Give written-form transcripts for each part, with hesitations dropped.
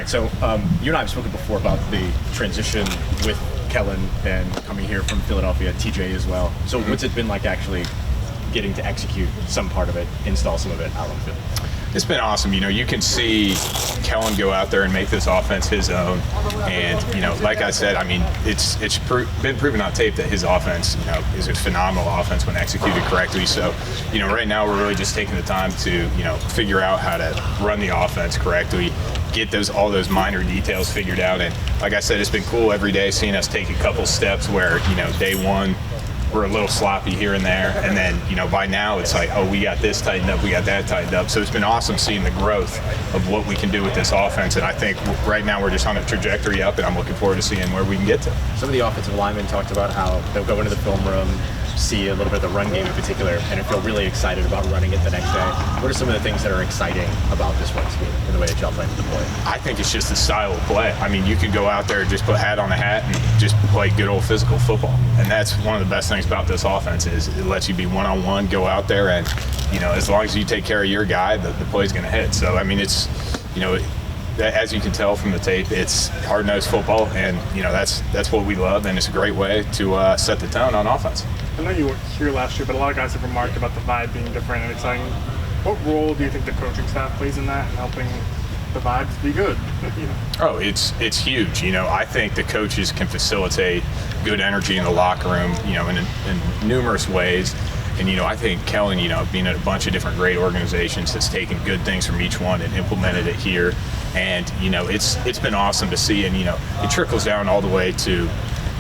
So you and I have spoken before about the transition with Kellen and coming here from Philadelphia, TJ as well. So what's it been like actually getting to execute some part of it, install some of it out on the field? It's been awesome. You can see Kellen go out there and make this offense his own. And, like I said, I mean, it's been proven on tape that his offense, is a phenomenal offense when executed correctly. So, right now we're really just taking the time to, figure out how to run the offense correctly, get all those minor details figured out. And like I said, it's been cool every day seeing us take a couple steps where, day one, we're a little sloppy here and there, and then by now it's like, oh, we got this tightened up, we got that tightened up. So it's been awesome seeing the growth of what we can do with this offense, and I think right now we're just on a trajectory up, and I'm looking forward to seeing where we can get to. Some of the offensive linemen talked about how they'll go into the film room, see a little bit of the run game in particular, and feel really excited about running it the next day. What are some of the things that are exciting about this run scheme and the way that y'all plan to deploy it? I think it's just the style of play. I mean, you can go out there and just put hat on a hat and just play good old physical football. And that's one of the best things about this offense is it lets you be one-on-one, go out there, and, as long as you take care of your guy, the play's going to hit. So, I mean, it's, as you can tell from the tape, it's hard-nosed football, and, that's what we love, and it's a great way to set the tone on offense. I know you were here last year, but a lot of guys have remarked about the vibe being different and exciting. What role do you think the coaching staff plays in that and helping the vibes be good? Oh, it's huge. I think the coaches can facilitate good energy in the locker room, in numerous ways. And, I think Kellen, being at a bunch of different great organizations, has taken good things from each one and implemented it here. And, it's been awesome to see. And, it trickles down all the way to,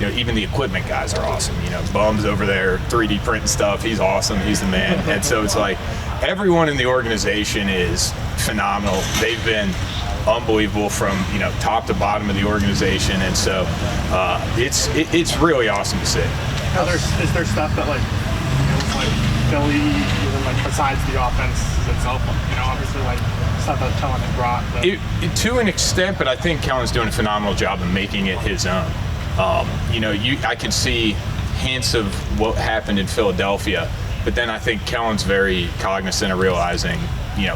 even the equipment guys are awesome. Bum's over there, 3D printing stuff. He's awesome. He's the man. And so it's like everyone in the organization is phenomenal. They've been unbelievable from top to bottom of the organization, and so it's really awesome to see. Is there stuff that like Philly, even like besides the offense itself, obviously like stuff that Kellen had brought? To an extent, but I think Kellen's doing a phenomenal job of making it his own. I can see hints of what happened in Philadelphia, but then I think Kellen's very cognizant of realizing,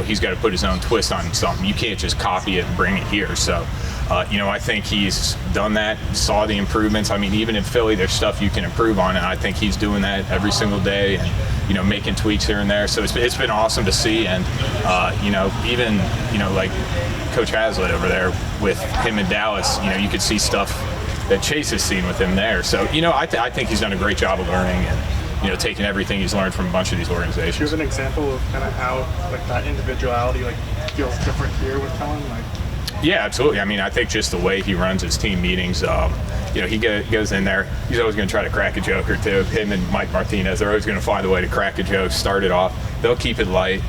he's got to put his own twist on something. You can't just copy it and bring it here. So, I think he's done that, saw the improvements. I mean, even in Philly, there's stuff you can improve on, and I think he's doing that every single day and, making tweaks here and there. So it's been awesome to see. And, even, like Coach Hazlitt over there with him in Dallas, you could see stuff that Chase has seen with him there. So, I think he's done a great job of learning and, taking everything he's learned from a bunch of these organizations. Do you have an example of kind of how that individuality feels different here with Kellen? Yeah, absolutely. I mean, I think just the way he runs his team meetings, he goes in there, he's always going to try to crack a joke or two. Him and Mike Martinez, they're always going to find a way to crack a joke, start it off. They'll keep it light.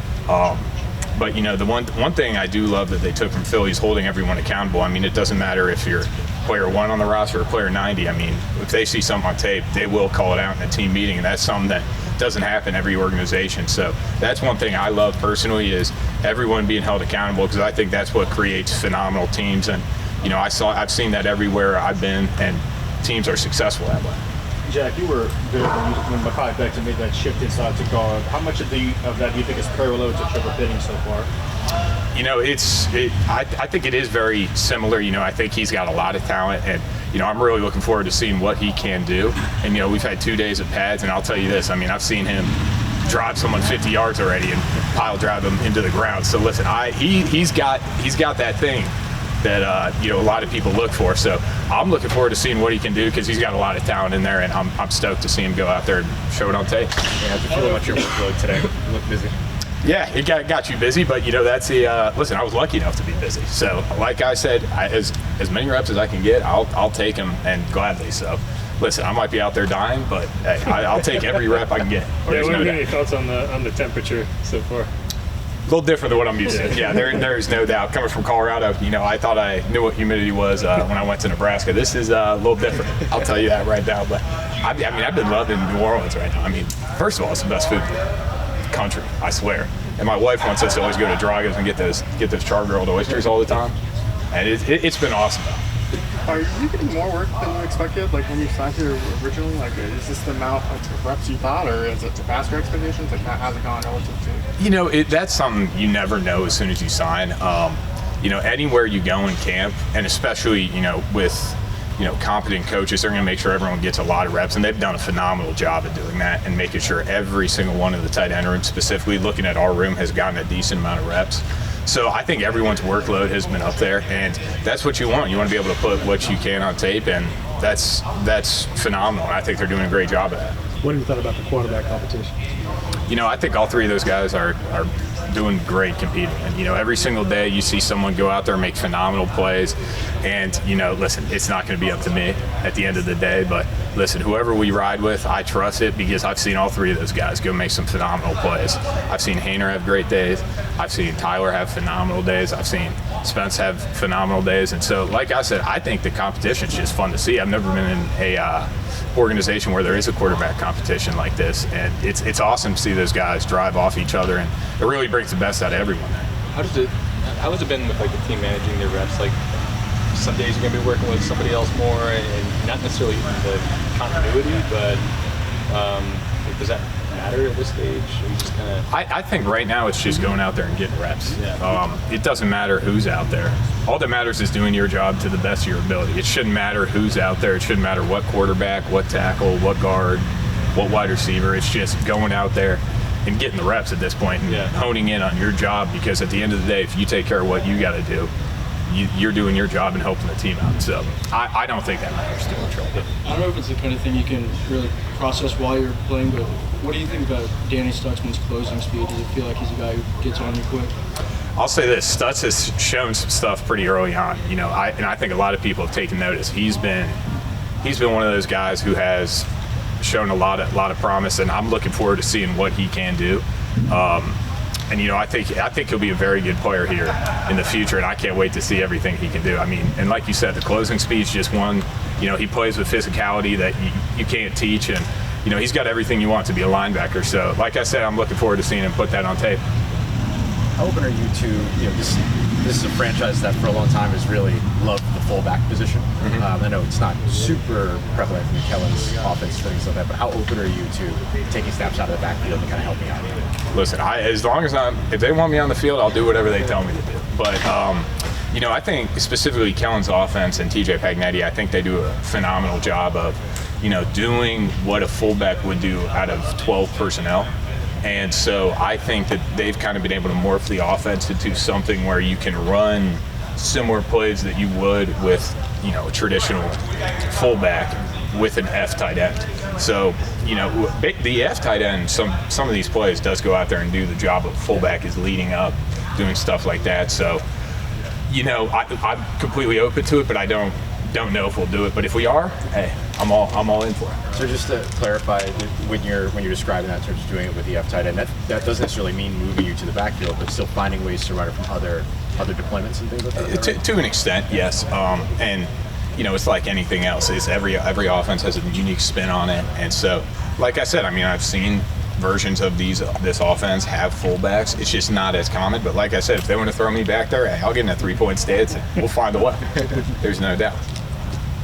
But, the one thing I do love that they took from Philly is holding everyone accountable. I mean, it doesn't matter if you're player 1 on the roster or player 90. I mean, if they see something on tape, they will call it out in a team meeting, and that's something that doesn't happen every organization. So that's one thing I love personally is everyone being held accountable, because I think that's what creates phenomenal teams. And, I've seen that everywhere I've been, and teams are successful that way. Jack, you were good when Mekhi Becton made that shift inside to guard. How much of that do you think is parallel to Trevor Penning so far? I think it is very similar. I think he's got a lot of talent, and I'm really looking forward to seeing what he can do. And we've had 2 days of pads, and I'll tell you this: I mean, I've seen him drive someone 50 yards already and pile drive them into the ground. So listen, he's got that thing that a lot of people look for. So I'm looking forward to seeing what he can do, because he's got a lot of talent in there, and I'm stoked to see him go out there and show it on tape. Yeah, how'd you feel about your workload today? You look busy. Yeah, it got you busy, but that's the listen, I was lucky enough to be busy. So like I said, as many reps as I can get, I'll take them, and gladly. So listen, I might be out there dying, but hey, I'll take every rep I can get. What are your thoughts on the temperature so far? A little different than what I'm used to. Yeah, there's no doubt. Coming from Colorado, I thought I knew what humidity was when I went to Nebraska. This is a little different. I'll tell you that right now. But I've been loving New Orleans right now. I mean, first of all, it's the best food in the country, I swear. And my wife wants us to always go to Draga's and get those char-grilled oysters all the time. And it's been awesome. Are you getting more work than you expected? Like when you signed here originally, is this the amount of reps you thought, or is it surpassed your expectations? How's it gone relative to? That's something you never know as soon as you sign. anywhere you go in camp, and especially, with competent coaches, they're going to make sure everyone gets a lot of reps, and they've done a phenomenal job of doing that and making sure every single one of the tight end rooms, specifically looking at our room, has gotten a decent amount of reps. So I think everyone's workload has been up there, and that's what you want. You want to be able to put what you can on tape, and that's phenomenal. I think they're doing a great job of that. What have you thought about the quarterback competition? I think all three of those guys are doing great competing. And, every single day you see someone go out there and make phenomenal plays. And, listen, it's not going to be up to me at the end of the day. But, listen, whoever we ride with, I trust it because I've seen all three of those guys go make some phenomenal plays. I've seen Hayner have great days. I've seen Tyler have phenomenal days. I've seen Spence have phenomenal days. And so, like I said, I think the competition is just fun to see. I've never been in a organization where there is a quarterback competition like this, and it's awesome to see those guys drive off each other, and it really brings the best out of everyone there. How has it been with the team managing their reps? Like, some days you're gonna be working with somebody else more, and not necessarily the continuity, but does that matter at this stage? Or you just I think right now it's just going out there and getting reps. Yeah. It doesn't matter who's out there. All that matters is doing your job to the best of your ability. It shouldn't matter who's out there. It shouldn't matter what quarterback, what tackle, what guard, what wide receiver. It's just going out there and getting the reps at this point and honing in on your job, because at the end of the day, if you take care of what you got to do, you're doing your job and helping the team out. So I don't think that matters too much right now. I don't know if it's the kind of thing you can really process while you're playing, but what do you think about Danny Stutzman's closing speed? Does it feel like he's a guy who gets on you quick? I'll say this: Stutz has shown some stuff pretty early on. I think a lot of people have taken notice. He's been one of those guys who has shown a lot of promise, and I'm looking forward to seeing what he can do. And I think he'll be a very good player here in the future, and I can't wait to see everything he can do. I mean, and like you said, the closing speed's just one. He plays with physicality that you can't teach, and he's got everything you want to be a linebacker. So, like I said, I'm looking forward to seeing him put that on tape. How open are you to, this is a franchise that for a long time has really loved the fullback position. I know it's not super prevalent in Kellen's offense, things like that, but how open are you to taking snaps out of the backfield and kind of helping out? Listen, as long as if they want me on the field, I'll do whatever they tell me to do. But, I think specifically Kellen's offense and TJ Pagnetti, I think they do a phenomenal job of, doing what a fullback would do out of 12 personnel. And so I think that they've kind of been able to morph the offense into something where you can run similar plays that you would with, a traditional fullback with an F tight end. So, the F tight end, some of these plays does go out there and do the job of fullback is leading up, doing stuff like that. So, I'm completely open to it, but I don't know if we'll do it. But if we are, hey, I'm all in for it. So just to clarify, when you're describing that in terms of doing it with the F tight end, that doesn't necessarily mean moving you to the backfield, but still finding ways to run it from other deployments and things like that. To an extent, yes. And it's like anything else. It's every offense has a unique spin on it, and so, like I said, I've seen versions of this offense have fullbacks. It's just not as common. But like I said, if they want to throw me back there, hey, I'll get in a 3-point stance and we'll find a way. There's no doubt.